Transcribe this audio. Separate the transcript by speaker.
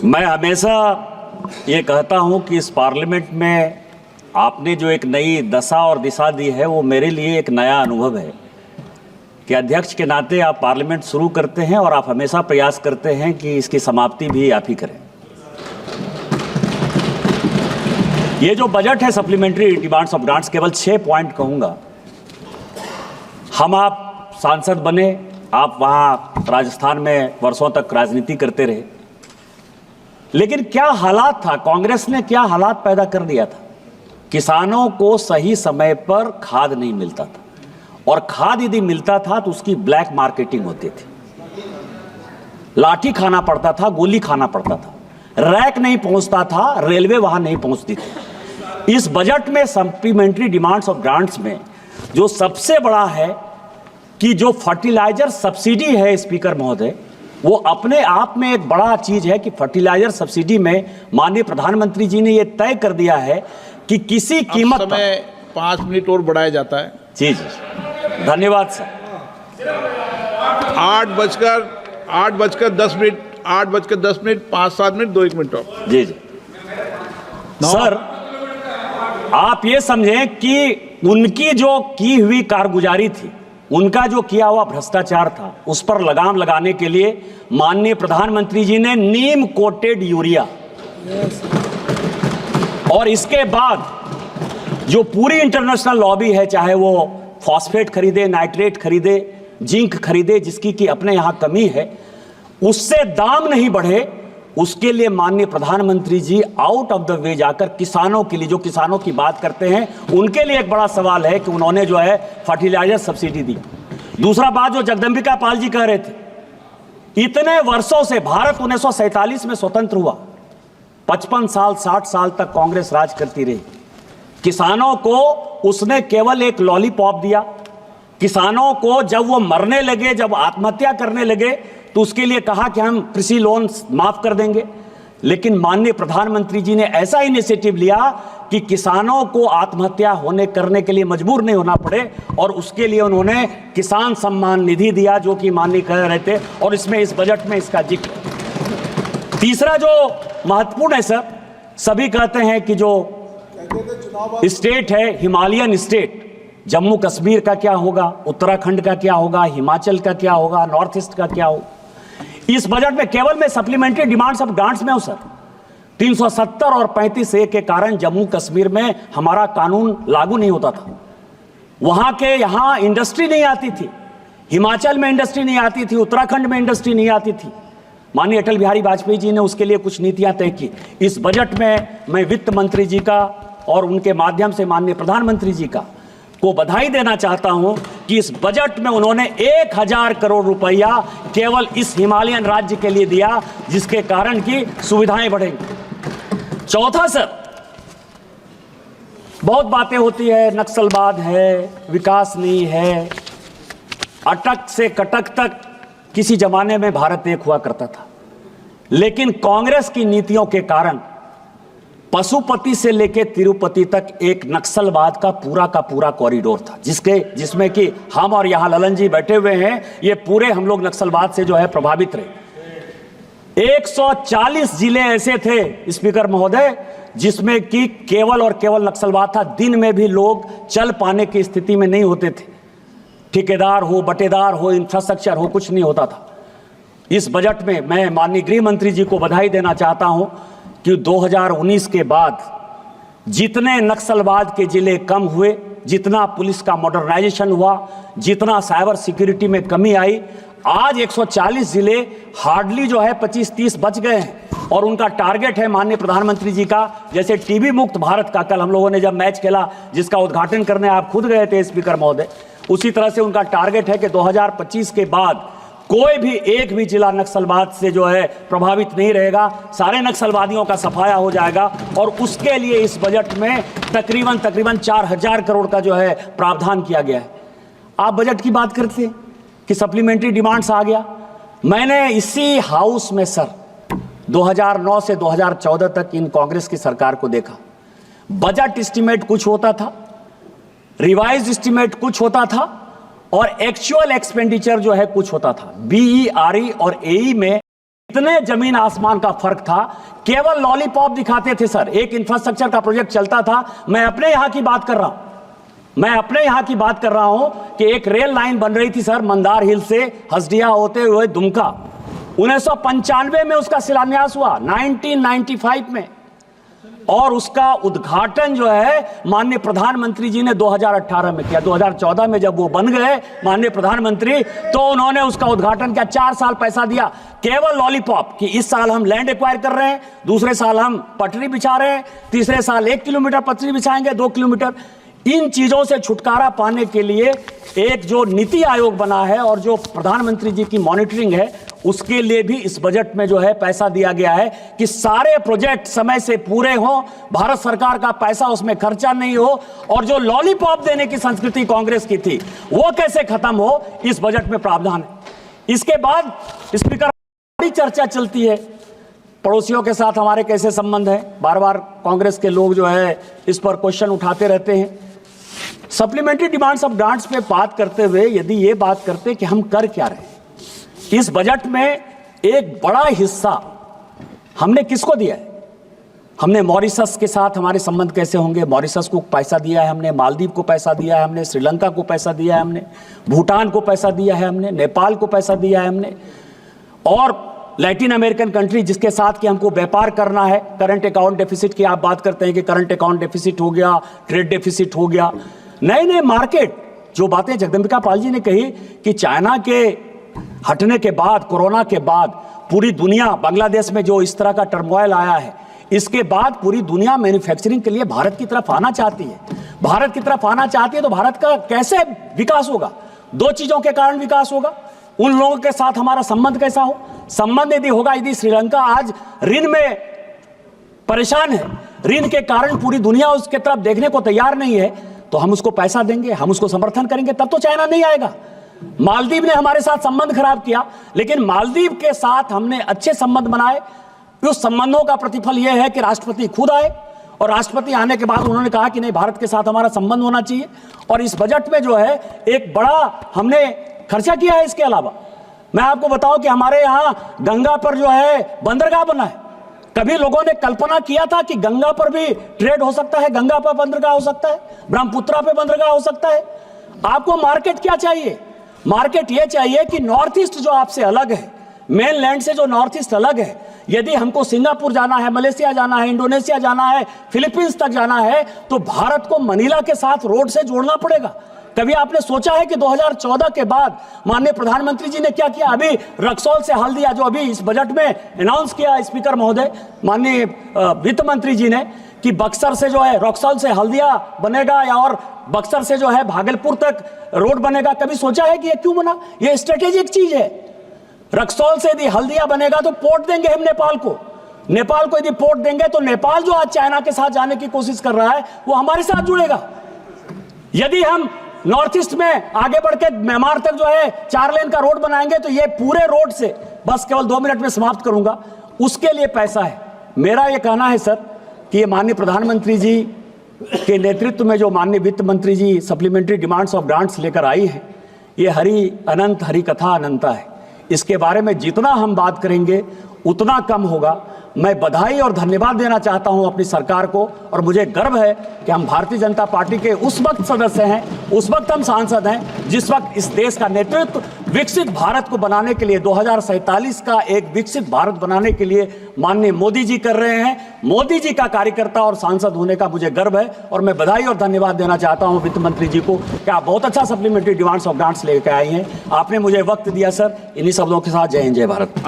Speaker 1: मैं हमेशा ये कहता हूं कि इस पार्लियामेंट में आपने जो एक नई दशा और दिशा दी है वो मेरे लिए एक नया अनुभव है कि अध्यक्ष के नाते आप पार्लियामेंट शुरू करते हैं और आप हमेशा प्रयास करते हैं कि इसकी समाप्ति भी आप ही करें। ये जो बजट है सप्लीमेंट्री डिमांड्स ऑफ ग्रांट्स, केवल 6 पॉइंट कहूँगा। हम आप सांसद बने, आप वहाँ राजस्थान में वर्षों तक राजनीति करते रहे, लेकिन क्या हालात था, कांग्रेस ने क्या हालात पैदा कर दिया था। किसानों को सही समय पर खाद नहीं मिलता था, और खाद यदि मिलता था तो उसकी ब्लैक मार्केटिंग होती थी। लाठी खाना पड़ता था, गोली खाना पड़ता था, रैक नहीं पहुंचता था, रेलवे वहां नहीं पहुंचती थी। इस बजट में सप्लीमेंट्री डिमांड्स ऑफ ग्रांट्स में जो सबसे बड़ा है कि जो फर्टिलाइजर सब्सिडी है स्पीकर महोदय, वो अपने आप में एक बड़ा चीज है कि फर्टिलाइजर सब्सिडी में माननीय प्रधानमंत्री जी ने ये तय कर दिया है कि किसी कीमत
Speaker 2: समय 5 मिनट और बढ़ाया जाता है।
Speaker 1: जी जी, धन्यवाद सर।
Speaker 2: 8:10 5-7 मिनट 2-1 मिनट और।
Speaker 1: जी जी सर, आप ये समझें कि उनकी जो की हुई कारगुजारी थी, उनका जो किया हुआ भ्रष्टाचार था, उस पर लगाम लगाने के लिए माननीय प्रधानमंत्री जी ने नीम कोटेड यूरिया और इसके बाद जो पूरी इंटरनेशनल लॉबी है, चाहे वो फॉस्फेट खरीदे, नाइट्रेट खरीदे, जिंक खरीदे, जिसकी कि अपने यहां कमी है, उससे दाम नहीं बढ़े, उसके लिए माननीय प्रधानमंत्री जी आउट ऑफ द वे जाकर किसानों के लिए, जो किसानों की बात करते हैं, उनके लिए एक बड़ा सवाल है कि उन्होंने जो है फर्टिलाइजर सब्सिडी दी। दूसरा बात जो जगदंबिका पाल जी कह रहे थे, इतने वर्षों से भारत 1947 में स्वतंत्र हुआ, 55 साल 60 साल तक कांग्रेस राज करती रही। किसानों को उसने केवल एक लॉलीपॉप दिया। किसानों को जब वो मरने लगे, जब आत्महत्या करने लगे, तो उसके लिए कहा कि हम कृषि लोन माफ कर देंगे। लेकिन माननीय प्रधानमंत्री जी ने ऐसा इनिशिएटिव लिया कि किसानों को आत्महत्या करने के लिए मजबूर नहीं होना पड़े, और उसके लिए उन्होंने किसान सम्मान निधि दिया, जो कि माननीय कह रहे थे, और इसमें इस बजट में इसका जिक्र। तीसरा जो महत्वपूर्ण है सर, सभी कहते हैं कि जो स्टेट है हिमालयन स्टेट, जम्मू कश्मीर का क्या होगा, उत्तराखंड का क्या होगा, हिमाचल का क्या होगा, नॉर्थ ईस्ट का क्या होगा। इस बजट में केवल मैं सप्लीमेंट्री डिमांड्स ऑफ ग्रांट्स में हूं सर। 370 और 35A के कारण जम्मू कश्मीर में हमारा कानून लागू नहीं होता था। वहां के यहां इंडस्ट्री नहीं आती थी, हिमाचल में इंडस्ट्री नहीं आती थी, उत्तराखंड में इंडस्ट्री नहीं आती थी। माननीय अटल बिहारी वाजपेयी जी ने उसके लिए कुछ नीतियां तय की। इस बजट में मैं वित्त मंत्री जी का और उनके माध्यम से माननीय प्रधानमंत्री जी का को बधाई देना चाहता हूं कि इस बजट में उन्होंने 1000 करोड़ रुपया केवल इस हिमालयन राज्य के लिए दिया, जिसके कारण की सुविधाएं बढ़ेंगी। चौथा सर, बहुत बातें होती है, नक्सलवाद है, विकास नहीं है, अटक से कटक तक किसी जमाने में भारत एक हुआ करता था, लेकिन कांग्रेस की नीतियों के कारण पशुपति से लेकर तिरुपति तक एक नक्सलवाद का पूरा कॉरिडोर था, जिसमें कि हम और यहां ललन जी बैठे हुए हैं, ये पूरे हम लोग नक्सलवाद से जो है प्रभावित रहे। 140 जिले ऐसे थे स्पीकर महोदय, जिसमें कि केवल और केवल नक्सलवाद था। दिन में भी लोग चल पाने की स्थिति में नहीं होते थे, ठेकेदार हो, बटेदार हो, इंफ्रास्ट्रक्चर हो, कुछ नहीं होता था। इस बजट में मैं माननीय गृह मंत्री जी को बधाई देना चाहता हूं कि 2019 के बाद जितने नक्सलवाद के जिले कम हुए, जितना पुलिस का मॉडर्नाइजेशन हुआ, जितना साइबर सिक्योरिटी में कमी आई, आज 140 जिले हार्डली जो है 25-30 बच गए हैं। और उनका टारगेट है माननीय प्रधानमंत्री जी का, जैसे टीबी मुक्त भारत का कल हम लोगों ने जब मैच खेला, जिसका उद्घाटन करने आप खुद गए थे स्पीकर महोदय, उसी तरह से उनका टारगेट है कि 2025 के बाद कोई भी एक भी जिला नक्सलवाद से जो है प्रभावित नहीं रहेगा, सारे नक्सलवादियों का सफाया हो जाएगा। और उसके लिए इस बजट में तकरीबन 4000 करोड़ का जो है प्रावधान किया गया है। आप बजट की बात करते हैं कि सप्लीमेंट्री डिमांड्स आ गया। मैंने इसी हाउस में सर 2009 से 2014 तक इन कांग्रेस की सरकार को देखा। बजट एस्टीमेट कुछ होता था, रिवाइज एस्टीमेट कुछ होता था, और एक्चुअल एक्सपेंडिचर जो है कुछ होता था। बीईआरई और एई में इतने जमीन आसमान का फर्क था। केवल लॉलीपॉप दिखाते थे सर। एक इंफ्रास्ट्रक्चर का प्रोजेक्ट चलता था। मैं अपने यहां की बात कर रहा हूं कि एक रेल लाइन बन रही थी सर, मंदार हिल से हसदिया होते हुए दुमका। 1995 में उसका शिलान्यास हुआ, 1995 में, और उसका उद्घाटन जो है माननीय प्रधानमंत्री जी ने 2018 में किया। 2014 में जब वो बन गए माननीय प्रधानमंत्री, तो उन्होंने उसका उद्घाटन किया। 4 साल पैसा दिया केवल लॉलीपॉप कि इस साल हम लैंड एक्वायर कर रहे हैं, दूसरे साल हम पटरी बिछा रहे हैं, तीसरे साल 1 किलोमीटर पटरी बिछाएंगे, 2 किलोमीटर। इन चीजों से छुटकारा पाने के लिए एक जो नीति आयोग बना है और जो प्रधानमंत्री जी की मॉनिटरिंग है, उसके लिए भी इस बजट में जो है पैसा दिया गया है कि सारे प्रोजेक्ट समय से पूरे हों, भारत सरकार का पैसा उसमें खर्चा नहीं हो, और जो लॉलीपॉप देने की संस्कृति कांग्रेस की थी वो कैसे खत्म हो, इस बजट में प्रावधान है। इसके बाद स्पीकर, बड़ी चर्चा चलती है पड़ोसियों के साथ हमारे कैसे संबंध है। बार बार कांग्रेस के लोग जो है इस पर क्वेश्चन उठाते रहते हैं। सप्लीमेंट्री डिमांड्स ऑफ ग्रांट्स पे बात करते हुए यदि ये बात करते कि हम कर क्या रहे हैं, इस बजट में एक बड़ा हिस्सा हमने किसको दिया है? हमने मॉरिशस के साथ हमारे संबंध कैसे होंगे, मॉरिशस को पैसा दिया है हमने, मालदीव को पैसा दिया है हमने, श्रीलंका को पैसा दिया है हमने, भूटान को पैसा दिया है हमने, नेपाल को पैसा दिया है हमने, और लैटिन अमेरिकन कंट्री जिसके साथ कि हमको व्यापार करना है। करंट अकाउंट डेफिसिट की आप बात करते हैं कि करंट अकाउंट डेफिसिट हो गया, ट्रेड डेफिसिट हो गया, नए नए मार्केट, जो बातें जगदम्बिका पाल जी ने कही कि चाइना के हटने के बाद, कोरोना के बाद पूरी दुनिया, बांग्लादेश में जो इस तरह का टर्मोइल आया है, इसके बाद पूरी दुनिया मैन्युफैक्चरिंग के लिए भारत की तरफ आना चाहती है। भारत की तरफ आना चाहती है तो भारत का कैसे विकास होगा? 2 चीजों के कारण विकास होगा। उन लोगों के साथ हमारा संबंध कैसा हो? संबंध यदि होगा, यदि श्रीलंका आज ऋण में परेशान है, ऋण के कारण पूरी दुनिया उसके तरफ देखने को तैयार नहीं है, तो हम उसको पैसा देंगे, हम उसको समर्थन करेंगे, तब तो चाइना नहीं आएगा। मालदीव ने हमारे साथ संबंध खराब किया, लेकिन मालदीव के साथ हमने अच्छे संबंध बनाए। उस संबंधों का प्रतिफल यह है कि राष्ट्रपति खुद आए, और राष्ट्रपति आने के बाद उन्होंने कहा कि नहीं, भारत के साथ हमारा संबंध होना चाहिए। और इस बजट में जो है एक बड़ा हमने खर्चा किया है। इसके अलावा मैं आपको बताऊं कि हमारे यहां गंगा पर जो है बंदरगाह बना है। कभी लोगों ने कल्पना किया था कि गंगा पर भी ट्रेड हो सकता है, गंगा पर बंदरगाह हो सकता है, ब्रह्मपुत्रा पे बंदरगाह हो सकता है। आपको मार्केट क्या चाहिए? मार्केट ये चाहिए कि नॉर्थ ईस्ट जो आपसे अलग है, मेन लैंड से जो नॉर्थ ईस्ट अलग है, यदि हमको सिंगापुर जाना है, मलेशिया जाना है, इंडोनेशिया जाना है, फिलीपींस तक जाना है, तो भारत को मनीला के साथ रोड से जोड़ना पड़ेगा। कभी आपने सोचा है कि 2014 के बाद माननीय प्रधानमंत्री जी ने क्या किया? अभी रक्सौल से हल्दिया, जो अभी इस बजट में अनाउंस किया स्पीकर महोदय, माननीय वित्त मंत्री जी ने, कि बक्सर से जो है रक्सौल से हल्दिया बनेगा, या और बक्सर से जो है भागलपुर तक रोड बनेगा। कभी सोचा है कि ये क्यों बना? ये स्ट्रेटेजिक चीज है। रक्सौल से यदि हल्दिया बनेगा तो पोर्ट देंगे हम नेपाल को। नेपाल को यदि पोर्ट देंगे तो नेपाल जो आज चाइना के साथ जाने की कोशिश कर रहा है, वो हमारे साथ जुड़ेगा। यदि हम नॉर्थ ईस्ट में आगे बढ़ के म्यांमार तक जो है 4 लेन का रोड बनाएंगे, तो ये पूरे रोड से, बस केवल 2 मिनट में समाप्त करूंगा, उसके लिए पैसा है। मेरा ये कहना है सर कि ये माननीय प्रधानमंत्री जी के नेतृत्व में जो माननीय वित्त मंत्री जी सप्लीमेंट्री डिमांड्स ऑफ ग्रांट्स लेकर आई है, ये हरि अनंत, हरि कथा अनंता है। इसके बारे में जितना हम बात करेंगे उतना कम होगा। मैं बधाई और धन्यवाद देना चाहता हूं अपनी सरकार को, और मुझे गर्व है कि हम भारतीय जनता पार्टी के उस वक्त सदस्य हैं, उस वक्त हम सांसद हैं, जिस वक्त इस देश का नेतृत्व विकसित भारत को बनाने के लिए, 2047 का एक विकसित भारत बनाने के लिए माननीय मोदी जी कर रहे हैं। मोदी जी का कार्यकर्ता और सांसद होने का मुझे गर्व है, और मैं बधाई और धन्यवाद देना चाहता हूं वित्त मंत्री जी को कि आप बहुत अच्छा सप्लीमेंट्री डिमांड्स ऑफ ग्रांट्स लेकर आई हैं। आपने मुझे वक्त दिया सर। इन्हीं शब्दों के साथ जय हिंद, जय भारत।